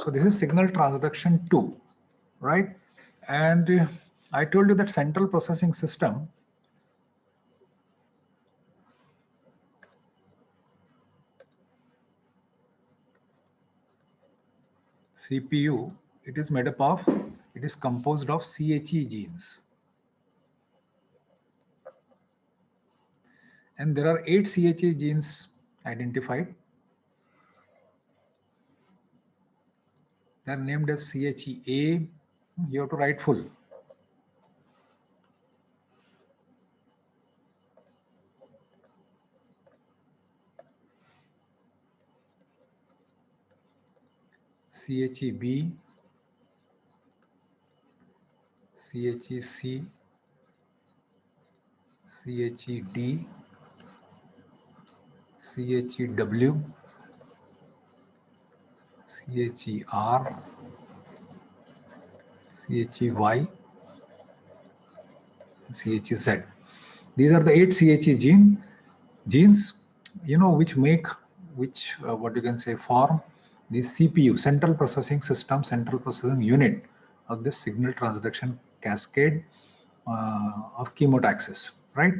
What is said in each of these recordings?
So this is signal transduction 2, right? And I told you that central processing system, CPU, it is made up of, it is composed of CHE genes. And there are 8 CHE genes identified. They are named as CHEA. You have to write full. CHEB, CHEC, CHED, CHEW, CHER, CHEY, CHEZ. These are the 8 CHE genes, which make, what you can say, form the CPU, central processing system, central processing unit of this signal transduction cascade of chemotaxis, right?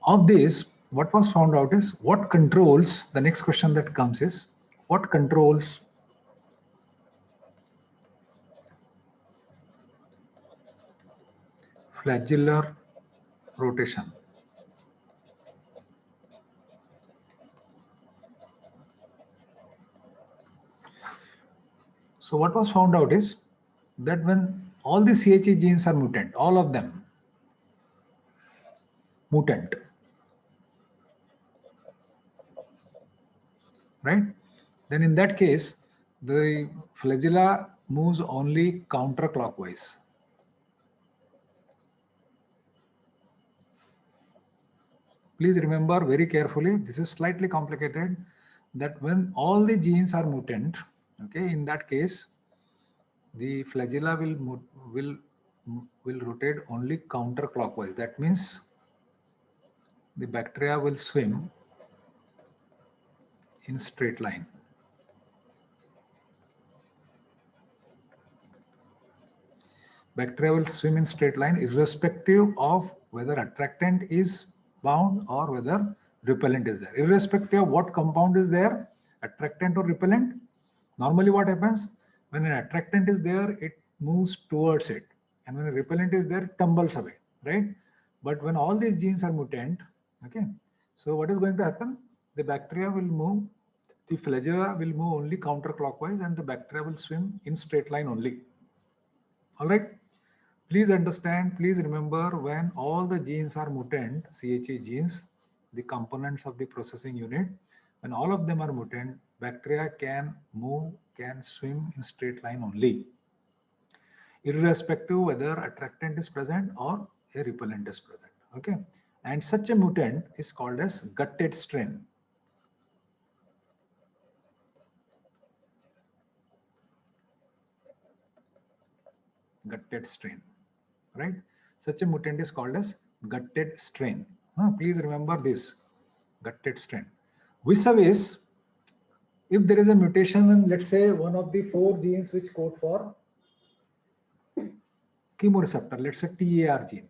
Of this, what was found out is what controls, the next question that comes is, what controls flagellar rotation? So what was found out is that when all the CHE genes are mutant, all of them mutant, right? Then in that case, the flagella moves only counterclockwise. Please remember very carefully, this is slightly complicated, that when all the genes are mutant, okay, in that case, the flagella will rotate only counterclockwise. That means the bacteria will swim in straight line. Bacteria will swim in straight line irrespective of whether attractant is bound or whether repellent is there. Irrespective of what compound is there, attractant or repellent, normally what happens, when an attractant is there, it moves towards it. And when a repellent is there, it tumbles away, right? But when all these genes are mutant, okay, so what is going to happen? The bacteria will move, the flagella will move only counterclockwise and the bacteria will swim in straight line only. All right. Please understand, please remember, when all the genes are mutant, CHE genes, the components of the processing unit, when all of them are mutant, bacteria can move, can swim in straight line only, irrespective whether attractant is present or a repellent is present. Okay. And such a mutant is called as gutted strain. Gutted strain, right? Such a mutant is called as gutted strain. Please remember this, gutted strain. Vis-a-vis, if there is a mutation in, let's say, one of the 4 genes which code for chemoreceptor, let's say TAR gene.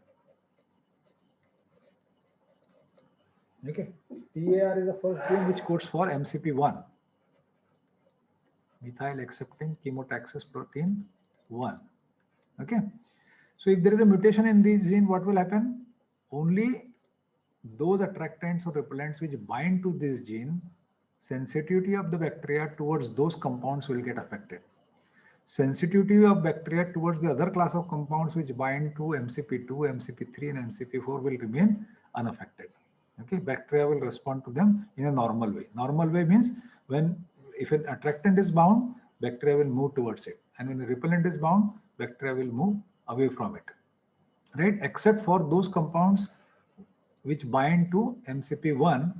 Okay, TAR is the first gene which codes for MCP1, methyl accepting chemotaxis protein 1. Okay, so if there is a mutation in this gene, what will happen? Only those attractants or repellents which bind to this gene, sensitivity of the bacteria towards those compounds will get affected. Sensitivity of bacteria towards the other class of compounds which bind to MCP2, MCP3 and MCP4 will remain unaffected. Okay, bacteria will respond to them in a normal way. Normal way means if an attractant is bound, bacteria will move towards it. And when a repellent is bound, bacteria will move away from it. Right? Except for those compounds which bind to MCP1,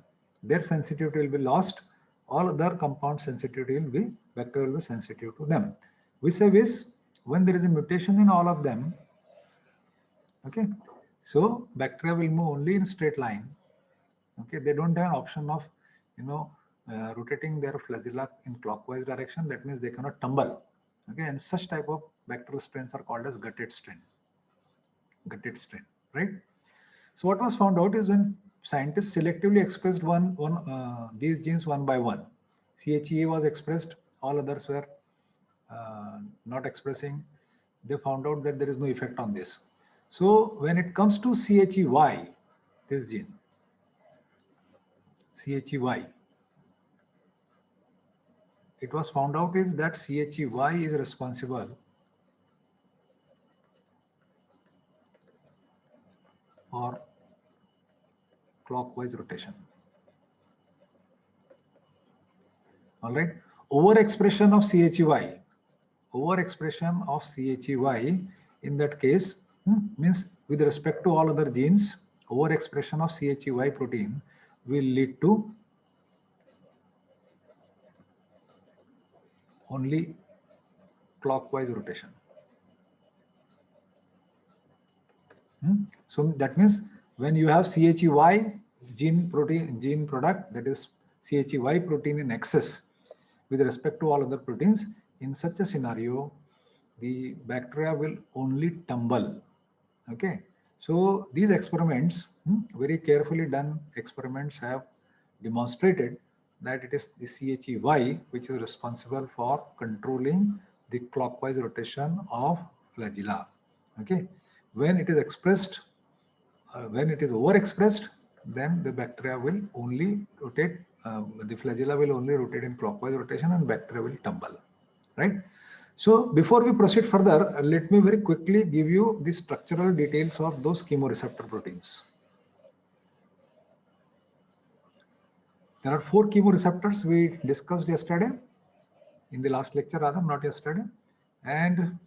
their sensitivity will be lost. All other compound sensitivity will be, bacteria will be sensitive to them. Vis-a-vis, when there is a mutation in all of them, okay, so bacteria will move only in straight line. Okay, they don't have an option of, rotating their flagella in clockwise direction. That means they cannot tumble. Okay, and such type of bacterial strains are called as gutted strain. Gutted strain, right? So what was found out is when scientists selectively expressed these genes one by one, CHEA was expressed, all others were not expressing. They found out that there is no effect on this. So when it comes to CHEY, this gene, CHEY, it was found out is that CHEY is responsible for clockwise rotation. All right, overexpression of CHEY, overexpression of CHEY in that case means with respect to all other genes, overexpression of CHEY protein will lead to only clockwise rotation. So that means when you have CHEY gene product, that is CHEY protein in excess with respect to all other proteins, in such a scenario, the bacteria will only tumble. Okay, so these experiments, very carefully done experiments, have demonstrated that it is the CHEY which is responsible for controlling the clockwise rotation of flagella. Okay, when it is expressed, when it is overexpressed, then the bacteria will only rotate, the flagella will only rotate in clockwise rotation and bacteria will tumble, right? So before we proceed further, let me very quickly give you the structural details of those chemoreceptor proteins. There are 4 chemoreceptors we discussed yesterday, in the last lecture rather, not yesterday. And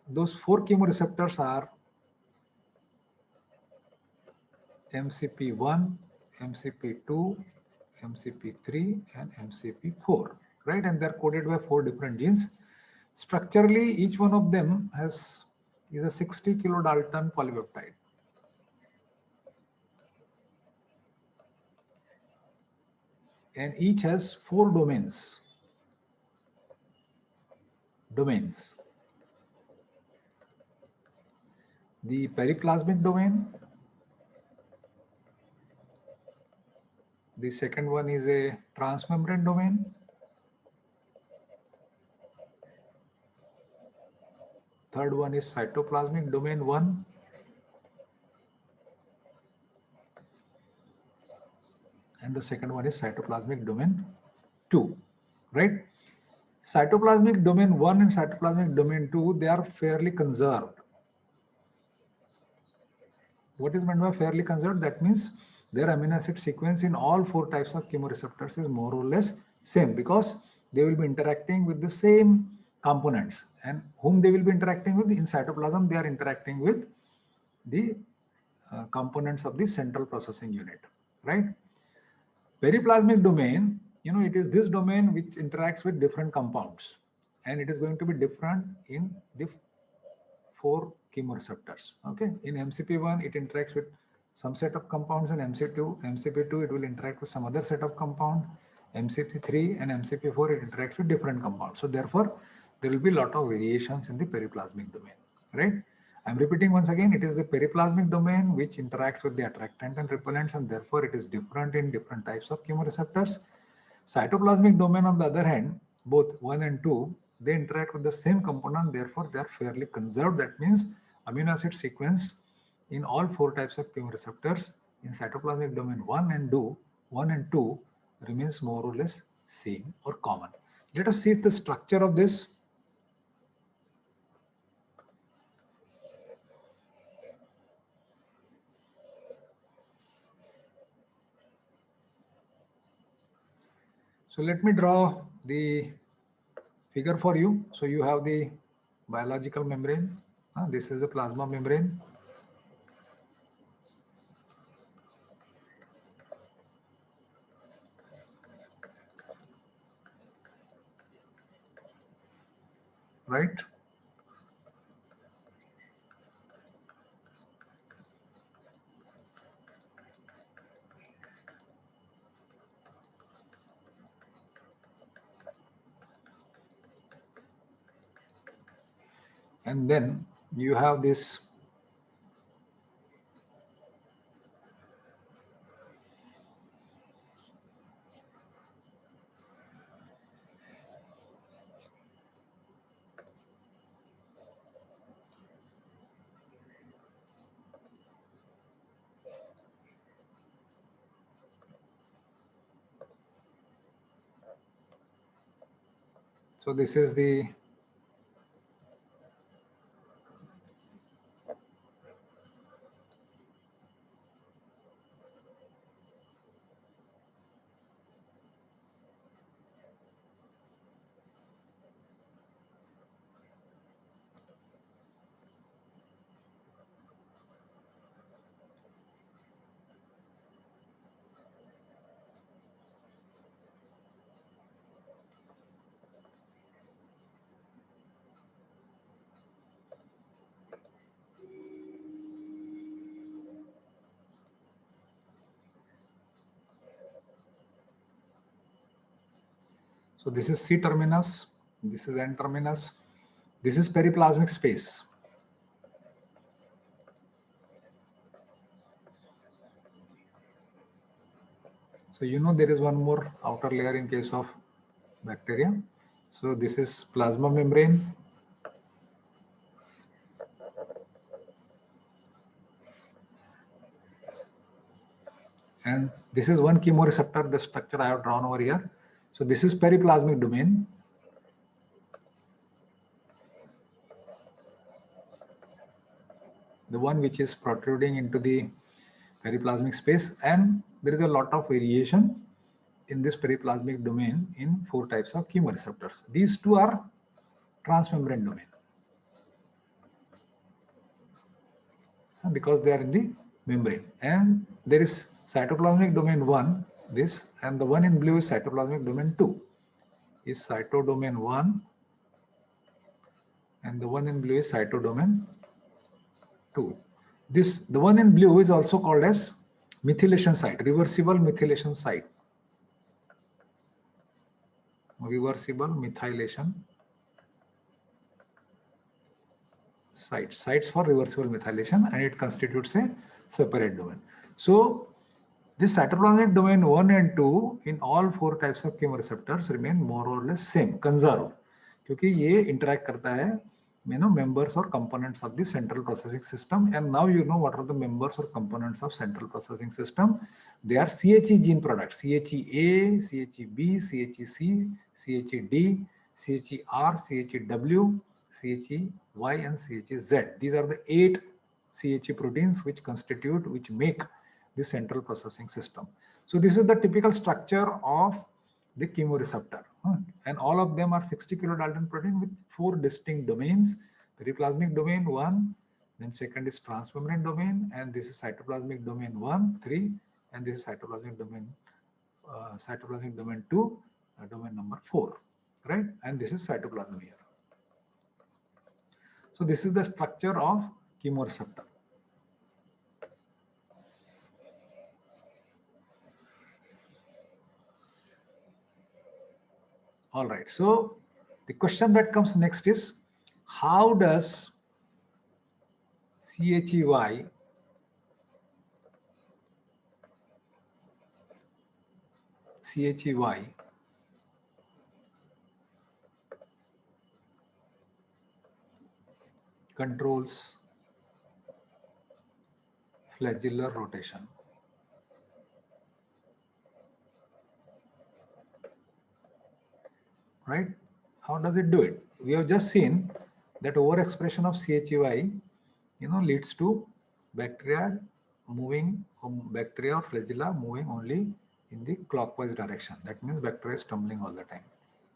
those 4 chemoreceptors are MCP1, MCP2, MCP3, and MCP4, right? And they're coded by 4 different genes. Structurally, each one of them is a 60 kilodalton polypeptide. And each has 4 domains. The periplasmic domain, the second one is a transmembrane domain, third one is cytoplasmic domain 1, and the second one is cytoplasmic domain 2, right? Cytoplasmic domain 1 and cytoplasmic domain 2, they are fairly conserved. What is meant by fairly conserved? That means their amino acid sequence in all 4 types of chemoreceptors is more or less same, because they will be interacting with the same components. And whom they will be interacting with? In cytoplasm, they are interacting with the components of the central processing unit, right? Periplasmic domain, it is this domain which interacts with different compounds, and it is going to be different in the 4 chemoreceptors. Okay, in MCP1 it interacts with some set of compounds, and MCP2 it will interact with some other set of compound. MCP3 and MCP4 it interacts with different compounds. So therefore there will be a lot of variations in the periplasmic domain, right? I'm repeating once again, it is the periplasmic domain which interacts with the attractant and repellents, and therefore it is different in different types of chemoreceptors. Cytoplasmic domain, on the other hand, both 1 and 2, they interact with the same component, therefore they are fairly conserved. That means amino acid sequence in all 4 types of chemoreceptors in cytoplasmic domain 1 and 2 remains more or less same or common. Let us see the structure of this. So let me draw the figure for you. So you have the biological membrane. This is the plasma membrane. Right? And then you have this so this is the so this is C terminus, this is N terminus, this is periplasmic space. So you know there is one more outer layer in case of bacteria. So this is plasma membrane. And this is one chemoreceptor, the structure I have drawn over here. So this is periplasmic domain. The one which is protruding into the periplasmic space, and there is a lot of variation in this periplasmic domain in 4 types of chemoreceptors. These two are transmembrane domain because they are in the membrane, and there is cytoplasmic domain 1, this, and the one in blue is cytoplasmic domain 2, is cytodomain 1, and the one in blue is cytodomain 2. The one in blue is also called as methylation site, reversible methylation site. Reversible methylation sites for reversible methylation, and it constitutes a separate domain. So this cytoplasmic domain 1 and 2 in all 4 types of chemoreceptors remain more or less same, conserved, क्योंकि ये interact करता है members or components of the central processing system. And now you know what are the members or components of central processing system. They are CHE gene products: CHEA, CHEB, CHEC, CHED, CHER, CHEW, CHEY, and CHEZ. These are the 8 CHE proteins which make the central processing system. So this is the typical structure of the chemoreceptor, and all of them are 60 kilodalton protein with 4 distinct domains: periplasmic domain 1, then second is transmembrane domain, and this is cytoplasmic domain 1, 3, and this is cytoplasmic domain 2, domain number 4, right? And this is cytoplasm here. So this is the structure of chemoreceptor. All right, so the question that comes next is, how does CHEY controls flagellar rotation? Right? How does it do it? We have just seen that overexpression of CHEY, leads to bacteria or flagella moving only in the clockwise direction. That means bacteria is tumbling all the time.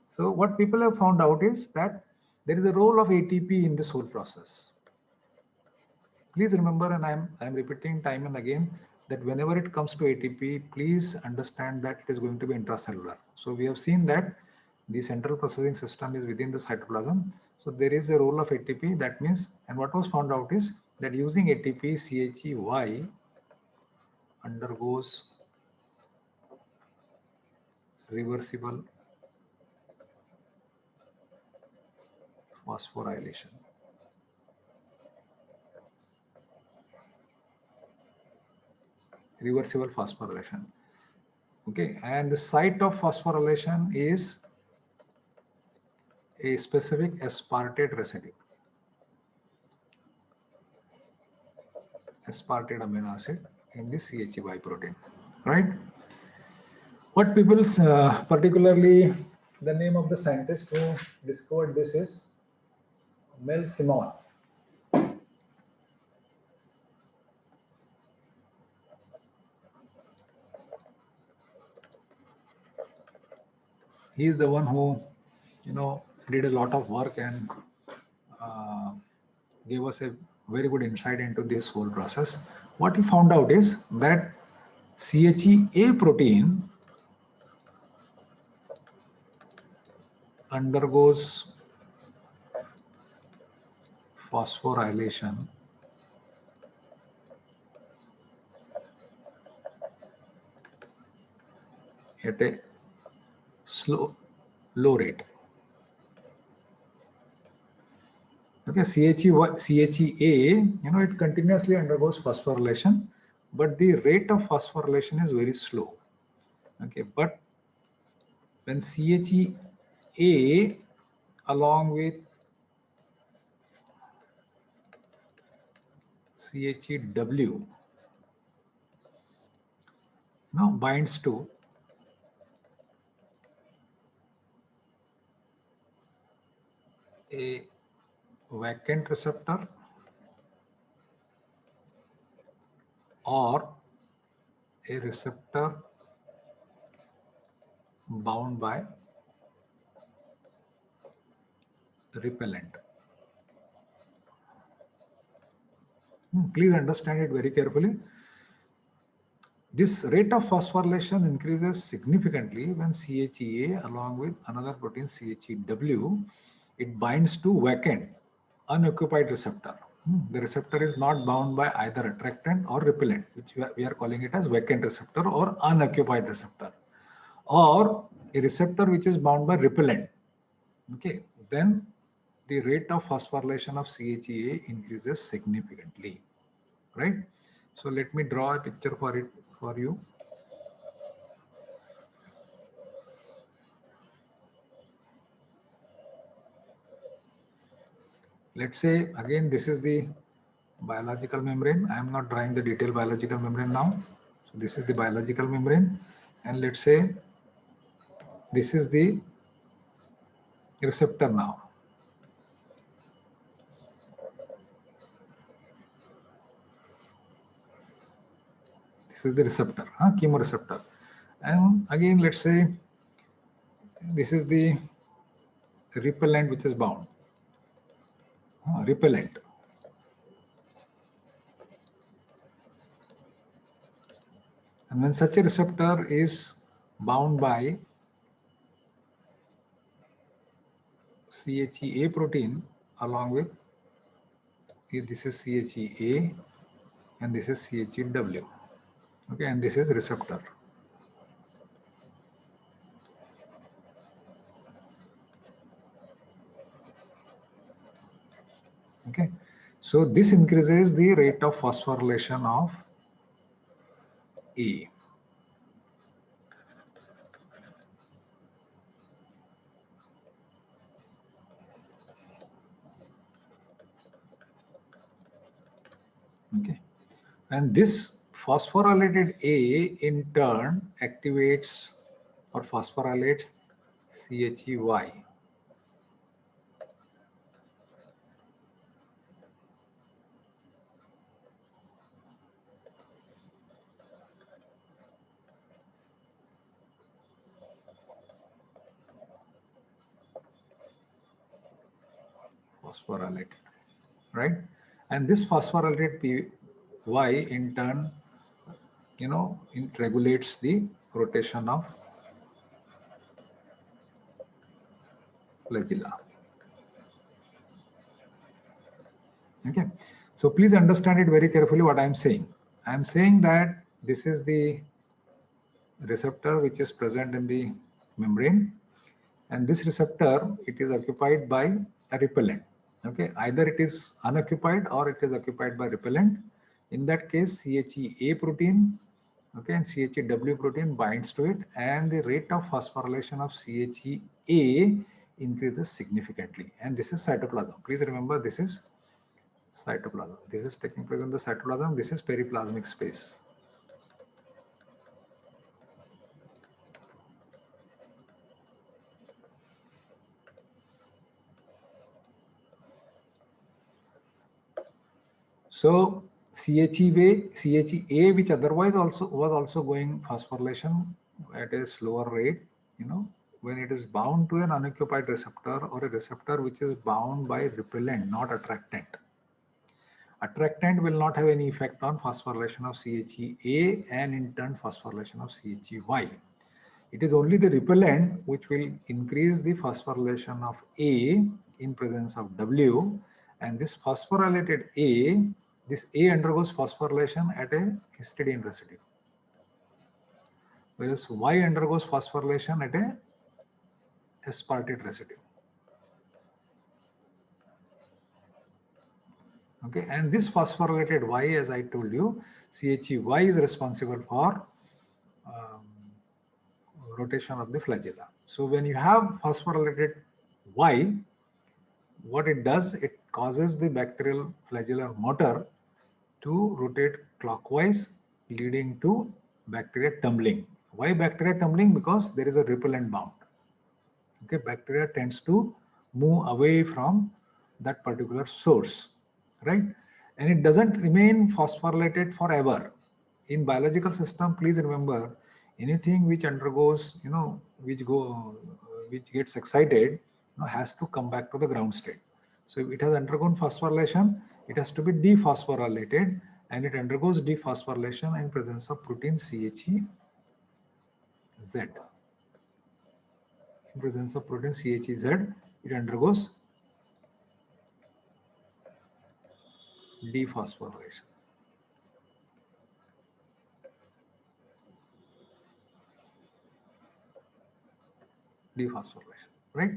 So what people have found out is that there is a role of ATP in this whole process. Please remember, and I'm repeating time and again, that whenever it comes to ATP, please understand that it is going to be intracellular. So we have seen that the central processing system is within the cytoplasm. So there is a role of ATP. That means, and what was found out is that using ATP, CHEY undergoes reversible phosphorylation. reversible phosphorylation. Okay, and the site of phosphorylation is a specific aspartate residue, aspartate amino acid in the CHEY protein, right? What people, particularly the name of the scientist who discovered this is Mel Simon. He is the one who, did a lot of work and gave us a very good insight into this whole process. What he found out is that CHEA protein undergoes phosphorylation at a low rate. Okay, CHEA, it continuously undergoes phosphorylation, but the rate of phosphorylation is very slow. Okay, but when CHEA along with CHEW binds to a vacant receptor or a receptor bound by repellent. Please understand it very carefully. This rate of phosphorylation increases significantly when CHEA along with another protein CHEW, it binds to vacant, unoccupied receptor. The receptor is not bound by either attractant or repellent, which we are calling it as vacant receptor or unoccupied receptor, or a receptor which is bound by repellent. Okay, then the rate of phosphorylation of CHEA increases significantly, right? So let me draw a picture for you. Let's say again, this is the biological membrane. I am not drawing the detailed biological membrane now. So this is the biological membrane, and let's say this is the receptor now. This is the receptor, chemoreceptor. And again, let's say this is the repellent which is bound. Repellent. And when such a receptor is bound by CHEA protein along with, this is CHEA and this is CHEW. Okay, and this is receptor. Okay, so this increases the rate of phosphorylation of A. Okay, and this phosphorylated A in turn activates or phosphorylates CHEY. Phosphorylated, right? And this phosphorylated PY in turn, it regulates the rotation of flagella. Okay, so please understand it very carefully what I am saying. I am saying that this is the receptor which is present in the membrane, and this receptor, it is occupied by a repellent. Okay, either it is unoccupied or it is occupied by repellent. In that case, CHEA protein Okay, and CHEW protein binds to it, and the rate of phosphorylation of CHEA increases significantly. And this is cytoplasm. Please remember, this is cytoplasm. This is taking place in the cytoplasm. This is periplasmic space. So CHEA, which otherwise was also going phosphorylation at a slower rate, when it is bound to an unoccupied receptor or a receptor which is bound by repellent, not attractant. Attractant will not have any effect on phosphorylation of CHEA and in turn phosphorylation of CHEY. It is only the repellent which will increase the phosphorylation of A in presence of W, and this phosphorylated A, this A undergoes phosphorylation at a histidine residue, whereas Y undergoes phosphorylation at a aspartate residue. Okay, and this phosphorylated Y, as I told you, CHEY is responsible for rotation of the flagella. So when you have phosphorylated Y, what it does, it causes the bacterial flagellar motor to rotate clockwise, leading to bacteria tumbling. Why bacteria tumbling? Because there is a repellent bound. Okay, bacteria tends to move away from that particular source, right? And it doesn't remain phosphorylated forever. In biological system, please remember, anything which undergoes, which gets excited, has to come back to the ground state. So if it has undergone phosphorylation, it has to be dephosphorylated, and it undergoes dephosphorylation in presence of protein CHEZ. In presence of protein CHEZ, it undergoes dephosphorylation. Right?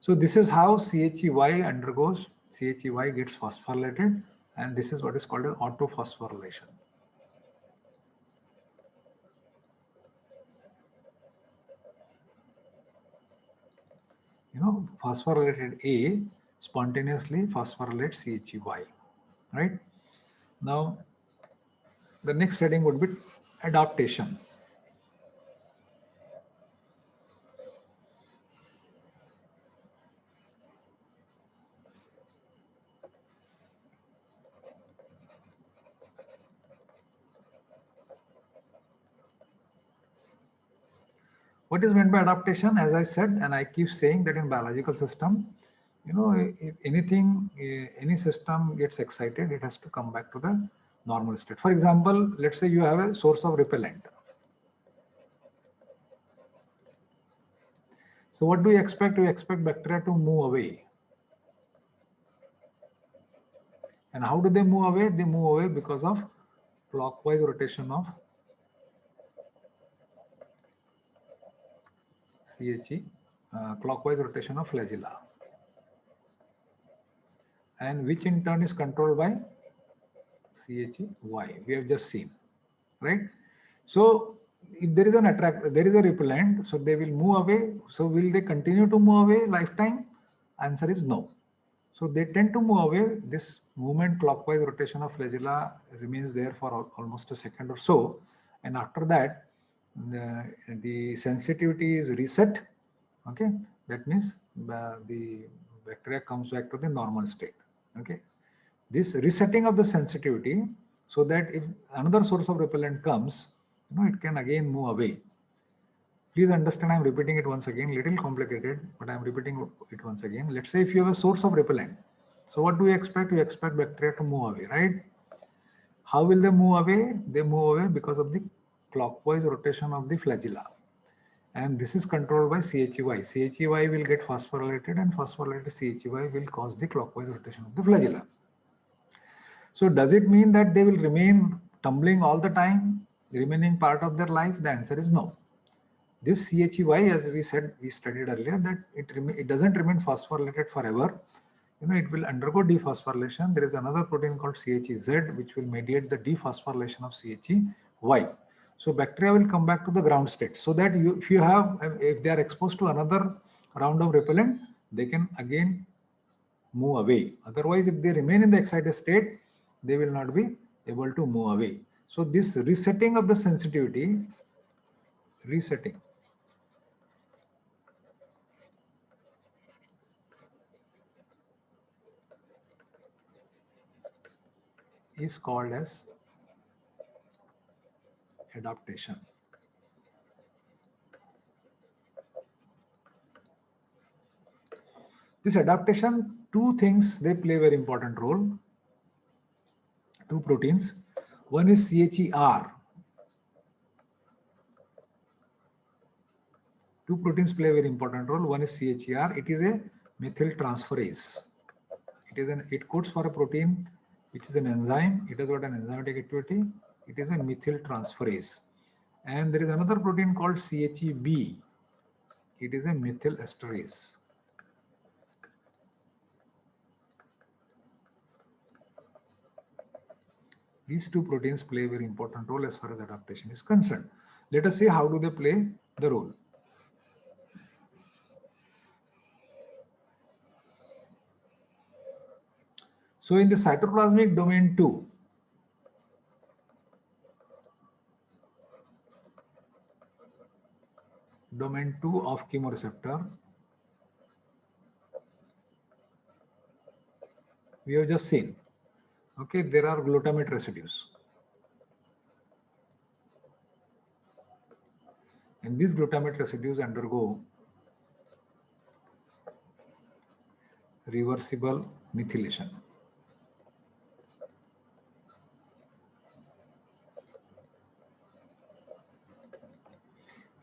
So this is how CHEY undergoes, CHEY gets phosphorylated, and this is what is called as autophosphorylation. Phosphorylated A spontaneously phosphorylates CHEY, right? Now, the next heading would be adaptation. What is meant by adaptation? As I said, and I keep saying that in biological system, if anything, any system gets excited, it has to come back to the normal state. For example, let's say you have a source of repellent. So what do you expect? We expect bacteria to move away. And how do they move away? They move away because of clockwise rotation of CHE, clockwise rotation of flagella, and which in turn is controlled by CHEY. We have just seen, right? So if there is an there is a repellent, so they will move away. So will they continue to move away lifetime? Answer is no. So they tend to move away. This movement, clockwise rotation of flagella, remains there for almost a second or so, and after that, the sensitivity is reset. Okay, that means the bacteria comes back to the normal state. Okay, this resetting of the sensitivity, so that if another source of repellent comes, it can again move away. Please understand, I'm repeating it once again, little complicated, but I'm repeating it once again. Let's say if you have a source of repellent, so what do we expect? We expect bacteria to move away, right? How will they move away? They move away because of the clockwise rotation of the flagella. And this is controlled by CHEY. CHEY will get phosphorylated, and phosphorylated CHEY will cause the clockwise rotation of the flagella. So does it mean that they will remain tumbling all the time, the remaining part of their life? The answer is no. This CHEY, as we said, we studied earlier, that it doesn't remain phosphorylated forever. It will undergo dephosphorylation. There is another protein called CHEZ, which will mediate the dephosphorylation of CHEY. So bacteria will come back to the ground state, so that if they are exposed to another round of repellent, they can again move away. Otherwise, if they remain in the excited state, they will not be able to move away. So this resetting of the sensitivity, resetting, is called as adaptation. This adaptation, two things, they play very important role. Two proteins. One is CHER. Two proteins play a very important role. One is CHER. It is a methyl transferase. It codes for a protein which is an enzyme. It has got an enzymatic activity. It is a methyl transferase. And there is another protein called CHEB. It is a methyl esterase. These two proteins play a very important role as far as adaptation is concerned. Let us see how do they play the role. So in the cytoplasmic domain 2, of chemoreceptor, we have just seen, okay, there are glutamate residues. And these glutamate residues undergo reversible methylation.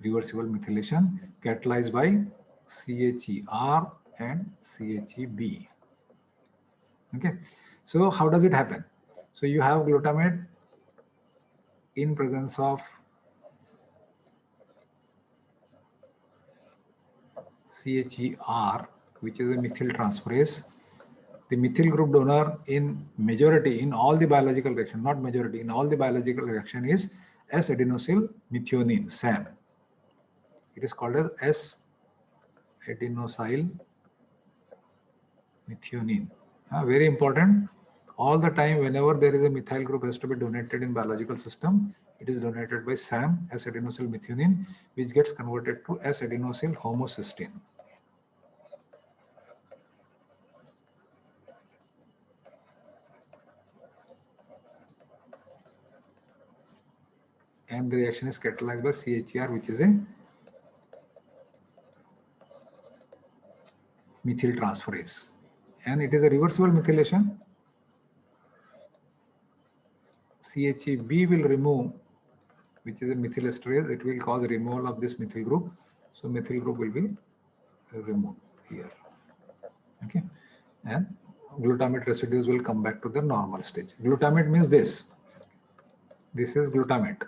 Reversible methylation catalyzed by CHER and CHEB. Okay, so how does it happen? So you have glutamate in presence of CHER, which is a methyl transferase. The methyl group donor in majority in all the biological reaction, not majority, in all the biological reaction is S-adenosyl methionine, SAM. It is called as S-adenosyl methionine. Very important. All the time, whenever there is a methyl group has to be donated in biological system, it is donated by SAM, S-adenosyl methionine, which gets converted to S-adenosyl homocysteine. And the reaction is catalyzed by CHER, which is a methyl transferase. And it is a reversible methylation. CHEB will remove, which is a methyl esterase. It will cause removal of this methyl group. So methyl group will be removed here. Okay. And glutamate residues will come back to the normal stage. Glutamate means this. This is glutamate.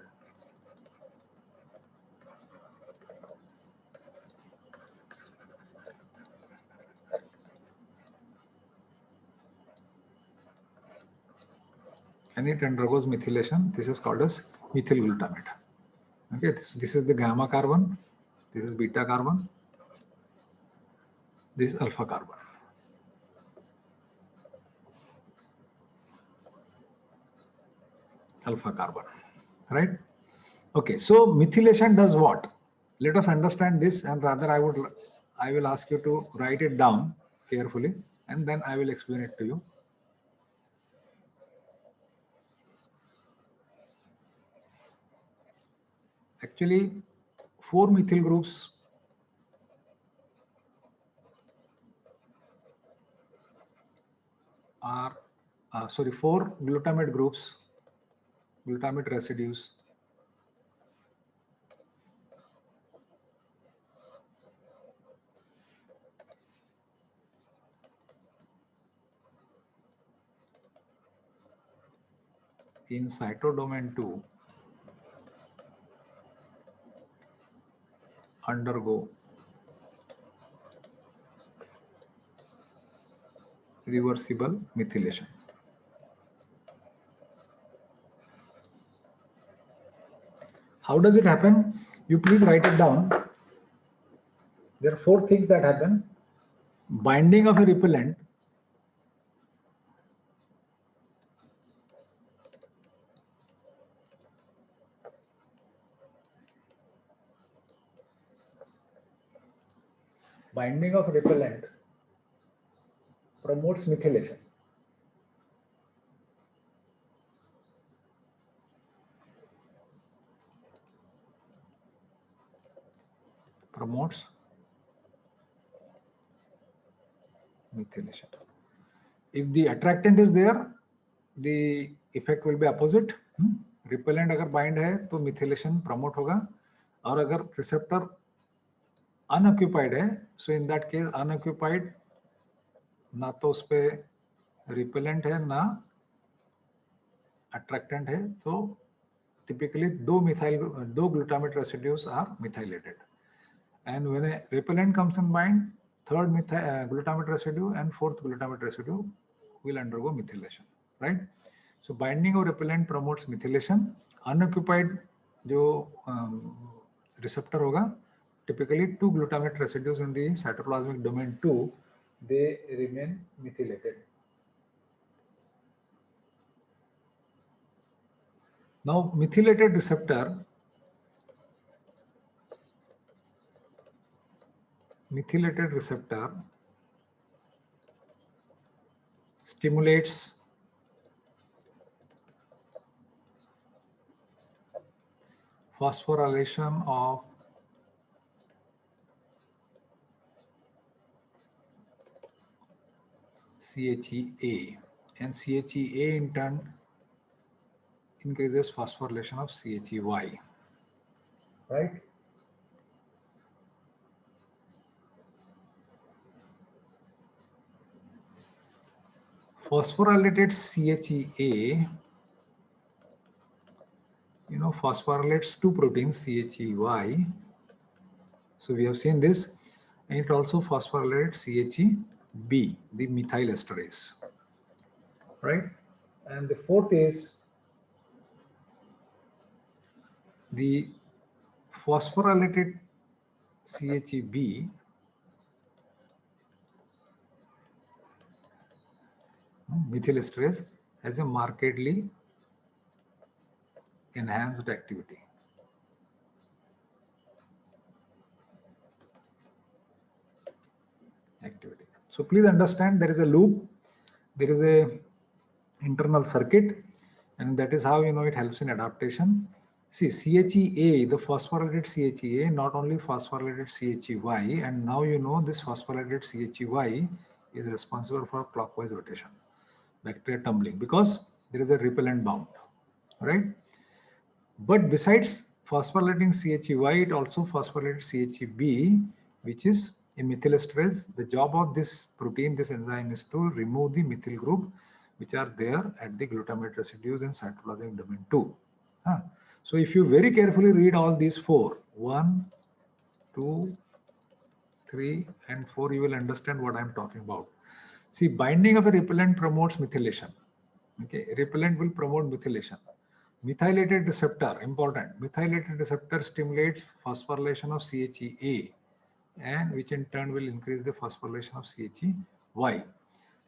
And it undergoes methylation. This is called as methyl glutamate. Okay, this is the gamma carbon. This is beta carbon. This is alpha carbon. Alpha carbon, right? Okay, so methylation does what? Let us understand this, and rather I will ask you to write it down carefully, and then I will explain it to you. Actually, 4 methyl groups are, 4 glutamate groups, glutamate residues in cytodomain 2 undergo reversible methylation. How does it happen? You please write it down. There are 4 things that happen. Binding of a repellent. Binding of repellent promotes methylation. Promotes methylation. If the attractant is there, the effect will be opposite. Repellent अगर bind है तो methylation promote होगा, और अगर receptor unoccupied है, so in that case unoccupied ना तो उस पे repellent है ना attractant है, तो typically दो glutamate residues are methylated, and when a repellent comes in bind, third glutamate residue and fourth glutamate residue will undergo methylation, right? So binding of repellent promotes methylation. Unoccupied जो receptor होगा, typically 2 glutamate residues in the cytoplasmic domain 2, they remain methylated. Now methylated receptor stimulates phosphorylation of CHEA, and CHEA in turn increases phosphorylation of CHEY, right? Phosphorylated CHEA, phosphorylates 2 proteins, CHEY. So we have seen this, and it also phosphorylates CHEB, the methyl esterase, right? And the fourth is the phosphorylated CHEB methyl esterase has a markedly enhanced activity. So please understand, there is a loop, there is a internal circuit, and that is how it helps in adaptation. See, CHEA, the phosphorylated CHEA, not only phosphorylated CHEY, and now this phosphorylated CHEY is responsible for clockwise rotation, bacteria tumbling, because there is a repellent bound, right? But besides phosphorylating CHEY, it also phosphorylates CHEB, which is a methyl esterase. The job of this protein, this enzyme, is to remove the methyl group which are there at the glutamate residues in cytoplasmic domain 2. So if you very carefully read all these 4, 1, 2, 3, and 4, you will understand what I am talking about. See, binding of a repellent promotes methylation. Okay, repellent will promote methylation. Methylated receptor, important. Methylated receptor stimulates phosphorylation of CHEA, and which in turn will increase the phosphorylation of CHEY.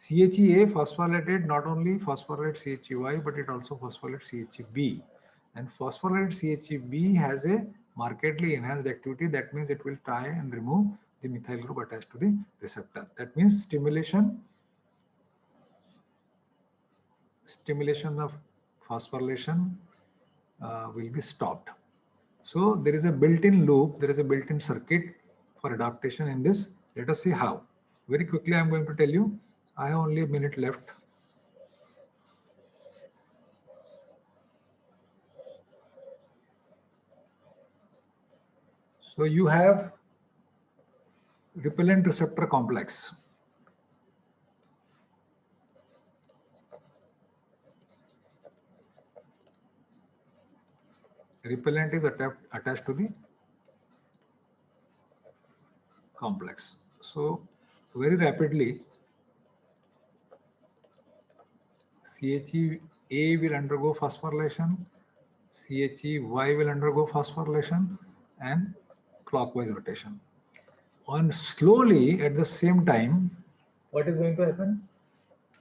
CHEA phosphorylated not only phosphorylates CHEY, but it also phosphorylates CHEB. And phosphorylated CHEB has a markedly enhanced activity. That means it will try and remove the methyl group attached to the receptor. That means stimulation of phosphorylation will be stopped. So there is a built-in loop, there is a built-in circuit for adaptation in this. Let us see how. Very quickly, I am going to tell you. I have only a minute left. So you have repellent receptor complex. Repellent is attached to the complex. So very rapidly, CHEA will undergo phosphorylation, CHEY will undergo phosphorylation and clockwise rotation. And slowly at the same time, what is going to happen?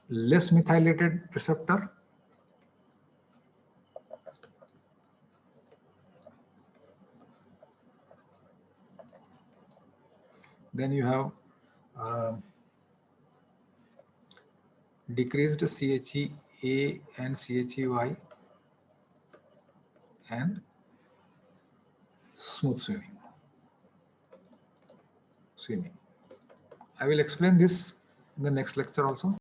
Less methylated receptor, then you have decreased CHEA and CHEY and smooth swimming. I will explain this in the next lecture also.